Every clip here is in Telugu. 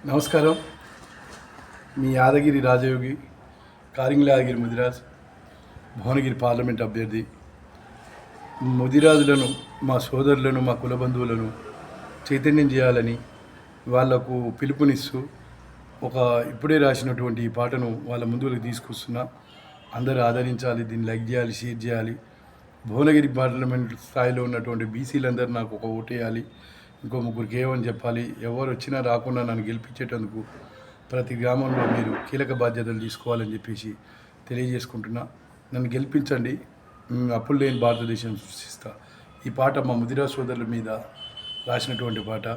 నమస్కారం. మీ యాదగిరి రాజయోగి, కారింగ్ల యాదగిరి ముదిరాజ్, భువనగిరి పార్లమెంట్ అభ్యర్థి. ముదిరాజులను, మా సోదరులను, మా కుల బంధువులను చైతన్యం చేయాలని వాళ్లకు పిలుపునిస్తూ ఇప్పుడే రాసినటువంటి ఈ పాటను వాళ్ళ ముందుకు తీసుకొస్తున్నా. అందరూ ఆదరించాలి, దీన్ని లైక్ చేయాలి, షేర్ చేయాలి. భువనగిరి పార్లమెంట్ స్థాయిలో ఉన్నటువంటి బీసీలందరూ నాకు ఒక ఓటేయాలి, ఇంకో ముగ్గురికి ఏమని చెప్పాలి. ఎవరు వచ్చినా రాకుండా నన్ను గెలిపించేటందుకు ప్రతి గ్రామంలో మీరు కీలక బాధ్యతలు తీసుకోవాలని చెప్పేసి తెలియజేసుకుంటున్నా. నన్ను గెలిపించండి, అప్పులు లేని భారతదేశం సృష్టిస్తా. ఈ పాట మా ముదిరాజ్ సోదరుల మీద రాసినటువంటి పాట.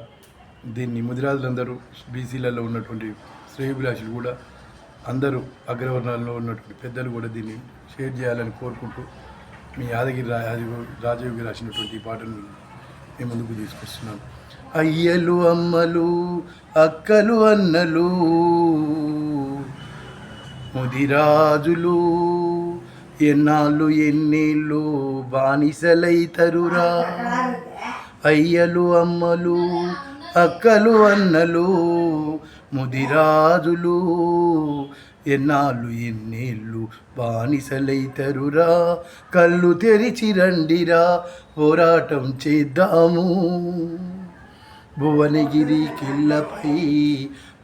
దీన్ని ముదిరాజులందరూ, బీసీలలో ఉన్నటువంటి శ్రేయోభిలాషులు కూడా, అందరూ అగ్రవర్ణాల్లో ఉన్నటువంటి పెద్దలు కూడా దీన్ని షేర్ చేయాలని కోరుకుంటూ మీ యాదగిరి రాజయోగి రాసినటువంటి ఈ పాటను మేము ముందుకు తీసుకొస్తున్నాను. అయ్యలు అమ్మలు అక్కలు అన్నలు ముదిరాజులు ఎన్నాళ్ళు ఎన్నేళ్ళు బానిసలైతరురా. అయ్యలు అమ్మలు అక్కలు అన్నలు ముదిరాజులు ఎన్నాళ్ళు ఎన్నేళ్ళు బానిసలైతరురా. కళ్ళు తెరిచి రండిరా, పోరాటం చేద్దాము. భువనగిరి కిల్లపై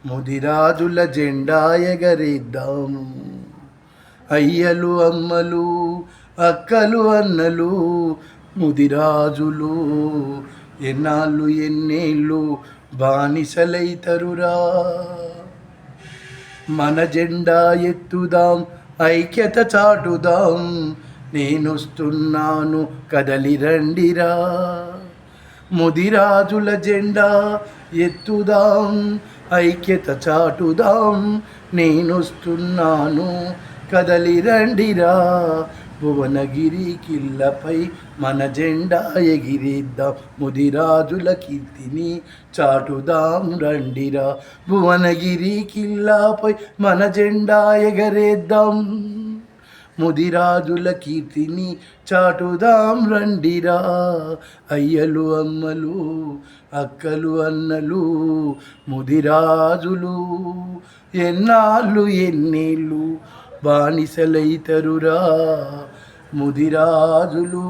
ముదిరాజుల జెండా ఎగరేద్దాము. అయ్యలు అమ్మలు అక్కలు అన్నలు ముదిరాజులు ఎన్నాళ్ళు ఎన్నేళ్ళు బానిసలైతరురా. మన జెండా ఎత్తుదాం, ఐక్యత చాటుదాం. నేనొస్తున్నాను, కదలి రండిరా. ముదిరాజుల జెండా ఎత్తుదాం, ఐక్యత చాటుదాం. నేనొస్తున్నాను, కదలి రండిరా. భువనగిరి కిల్లపై మన జెండా ఎగిరేద్దాం. ముదిరాజుల కీర్తిని చాటుదాం రండిరా. భువనగిరి కిల్లపై మన జెండా ఎగరేద్దాం. ముదిరాజుల కీర్తిని చాటుదాం రండిరా. అయ్యలు అమ్మలు అక్కలు అన్నలు ముదిరాజులు ఎన్నాళ్ళు ఎన్నేళ్ళు బానిసలైతరురా. ముదిరాజులు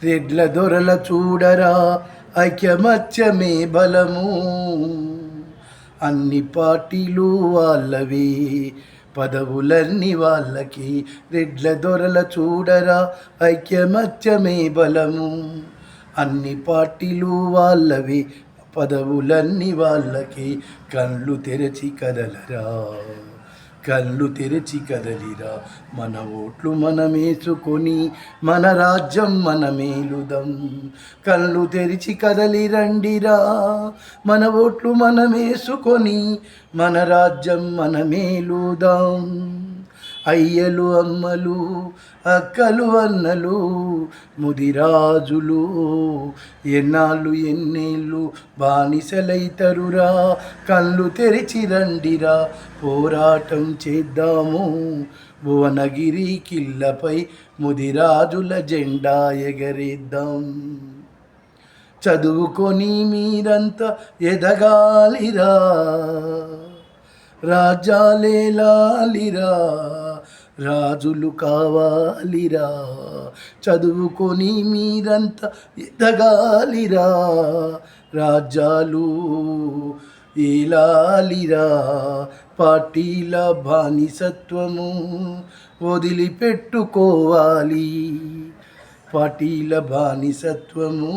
రెడ్ల దొరల చూడరా, ఐక్యమత్యమే బలము. అన్ని పార్టీలు వాళ్ళవే, పదవులన్నీ వాళ్ళకి. రెడ్ల దొరల చూడరా, ఐక్యమత్యమే బలము. అన్ని పార్టీలు వాళ్ళవే, పదవులన్నీ వాళ్ళకి. కళ్ళు తెరచి కదలరా, కళ్ళు తెరచి కదలిరా. మన ఓట్లు మనమేసుకొని మన రాజ్యం మనమేలుదాం. కళ్ళు తెరిచి కదలి రండిరా, మన ఓట్లు మనమేసుకొని మన రాజ్యం మనమేలుదాం. అయ్యలు అమ్మలు అక్కలు అన్నలు ముదిరాజులు ఎన్నాళ్ళు ఎన్నేళ్ళు బానిసలైతరురా. కళ్ళు తెరిచి రండిరా, పోరాటం చేద్దాము. భువనగిరి కిల్లపై ముదిరాజుల జెండా ఎగరేద్దాం. చదువుకొని మీరంతా ఎదగాలిరా, రాజ్యాలేలాలిరా, రాజులు కావాలిరా. చదువుకొని మీరంతా ఎదగాలిరా, రాజ్యాలు ఏలాలిరా. పార్టీల బానిసత్వము వదిలిపెట్టుకోవాలి, పార్టీల బానిసత్వము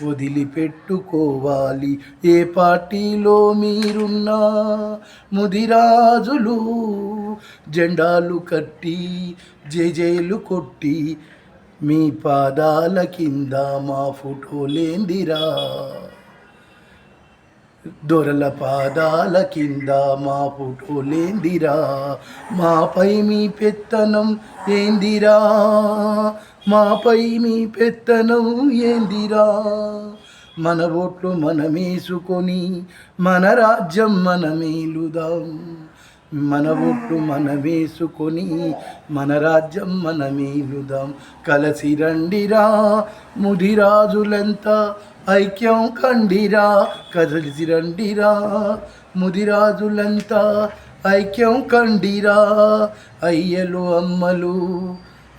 వదిలిపెట్టుకోవాలి. ఏ పార్టీలో మీరున్నా ముదిరాజులు జెండాలు కట్టి జేజేలు కొట్టి, మీ పాదాల కింద మా ఫోటోలేందిరా. దొరల పాదాల కింద మా ఫోటోలేందిరా. మాపై మీ పెత్తనం ఏందిరా, మాపై మీ పెత్తనం ఏందిరా. మన ఓట్లు మనమేసుకొని మన రాజ్యం మనమేలుదాం. మన ఓట్లు మనమేసుకొని మన రాజ్యం మనమేలుదాం. కలసి రండిరా ముదిరాజులంతా, ఐక్యం కండిరా కదలిసి రండిరా ముదిరాజులంతా ఐక్యం కండిరా అయ్యలు అమ్మలు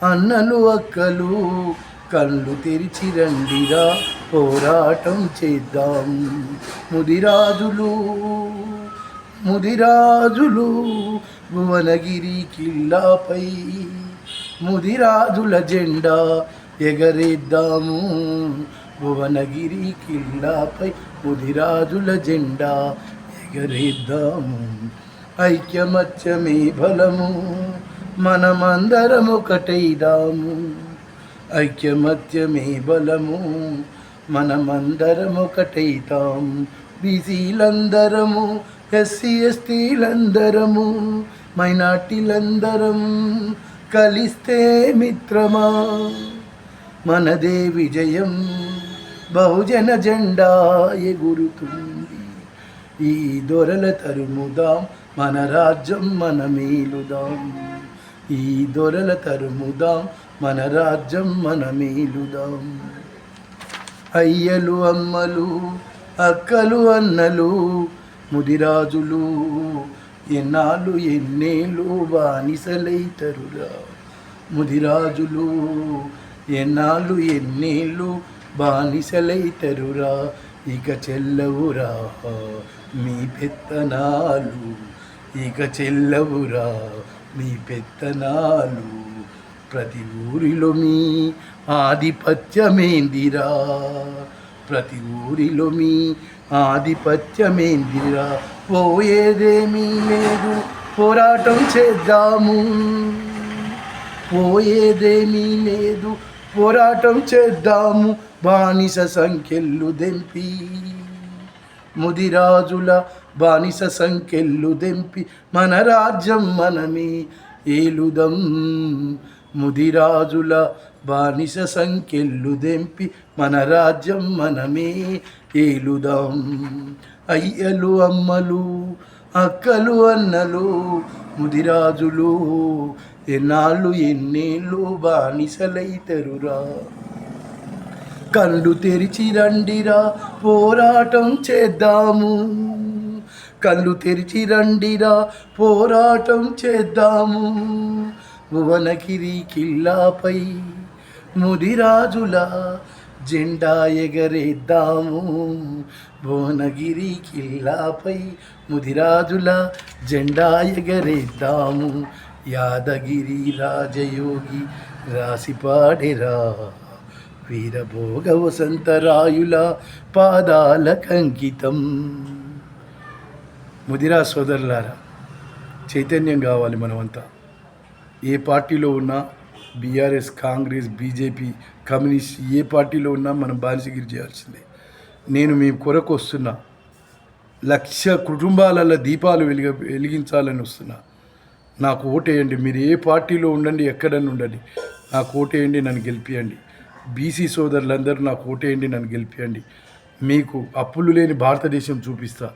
అన్నలు అక్కలు కళ్ళు తెరిచి రండిరా పోరాటం చేద్దాం ముదిరాజులు ముదిరాజులు భువనగిరి కిల్లాపై ముదిరాజుల జెండా ఎగరేద్దాము భువనగిరి కిల్లాపై ముదిరాజుల జెండా ఎగరేద్దాము ఐక్యమత్యమే బలము మనమందరం ఒకటైదాము ఐక్యమత్యమే బలము మనమందరం ఒకటైతాం బీసీలందరము ఎస్సీ ఎస్టీలందరము మైనార్టీలందరం కలిస్తే మిత్రమా మనదే విజయం బహుజన జెండా ఎగురుతుంది ఈ దొరల తరుముదాం మన రాజ్యం మన మేలుదాం ఈ దొరల తరుముదాం మన రాజ్యం మన మేలుదాం అయ్యలు అమ్మలు అక్కలు అన్నలు ముదిరాజులు ఎన్నాళ్ళు ఎన్నేళ్ళు బానిసలైతరురా ముదిరాజులు ఎన్నాళ్ళు ఎన్నేళ్ళు బానిసలైతరురా ఇక చెల్లవురా మీ పెత్తనాలు ఇక చెల్లవురా మీ పెత్తనాలు ప్రతి ఊరిలో మీ ఆధిపత్యమేందిరా ప్రతి ఊరిలో మీ ఆధిపత్యమేందిరా పోయేదేమీ లేదు పోరాటం చేద్దాము పోయేదేమీ లేదు పోరాటం చేద్దాము బానిస సంఖ్యలు దెంపి ముదిరాజుల బానిస సంఖ్యలు దెంపి మన రాజ్యం మనమే ఏలుదం ముదిరాజుల బానిస సంఖ్యలు దెంపి మన రాజ్యం మనమే ఏలుదాం అయ్యలు అమ్మలు అక్కలు అన్నలు ముదిరాజులు ఎన్నాళ్ళు ఎన్నేళ్ళు బానిసలైతరురా కళ్ళు తెరిచి రండిరా పోరాటం చేద్దాము కళ్ళు తెరిచి రండిరా పోరాటం చేద్దాము భువనగిరి కిల్లాపై ముదిరాజుల జెండా ఎగరేద్దాము భువనగిరి కిల్లాపై ముదిరాజుల జెండా ఎగరేద్దాము యాదగిరి రాజయోగి రాసి పాడెరా వీరభోగ వసంతరాయుల పాదాలకంకితం. ముదిరా సోదరులారా, చైతన్యం కావాలి మనమంతా. ఏ పార్టీలో ఉన్నా, బీఆర్ఎస్, కాంగ్రెస్, బీజేపీ, కమ్యూనిస్ట్, ఏ పార్టీలో ఉన్నా మనం బానిసగిరి చేయాల్సిందే. నేను మీ కొరకు వస్తున్నా. 1,00,000 కుటుంబాలలో దీపాలు వెలిగించాలని వస్తున్నా. నాకు ఓటేయండి. మీరు ఏ పార్టీలో ఉండండి, ఎక్కడన్నా ఉండండి, నాకు ఓటేయండి, నన్ను గెలిపియండి. బీసీ సోదరులందరూ నాకు ఓటేయండి, నన్ను గెలిపియండి. మీకు అప్పులు లేని భారతదేశం చూపిస్తా.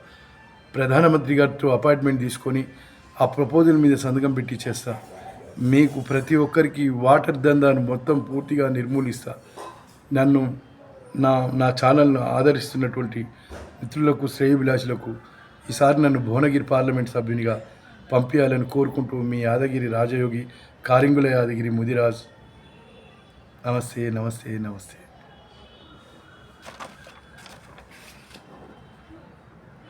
ప్రధానమంత్రి గారితో అపాయింట్మెంట్ తీసుకొని ఆ ప్రపోజల్ మీద సంతకం పెట్టి చేస్తా. మీకు ప్రతి ఒక్కరికి వాటర్ దందాన్ని మొత్తం పూర్తిగా నిర్మూలిస్తా. నన్ను నా ఛానల్ను ఆదరిస్తున్నటువంటి మిత్రులకు, శ్రేయోభిలాషులకు ఈసారి నన్ను భువనగిరి పార్లమెంట్ సభ్యునిగా పంపించాలని కోరుకుంటూ మీ యాదగిరి రాజయోగి, కారింగుల యాదగిరి ముదిరాజ్. నమస్తే, నమస్తే, నమస్తే.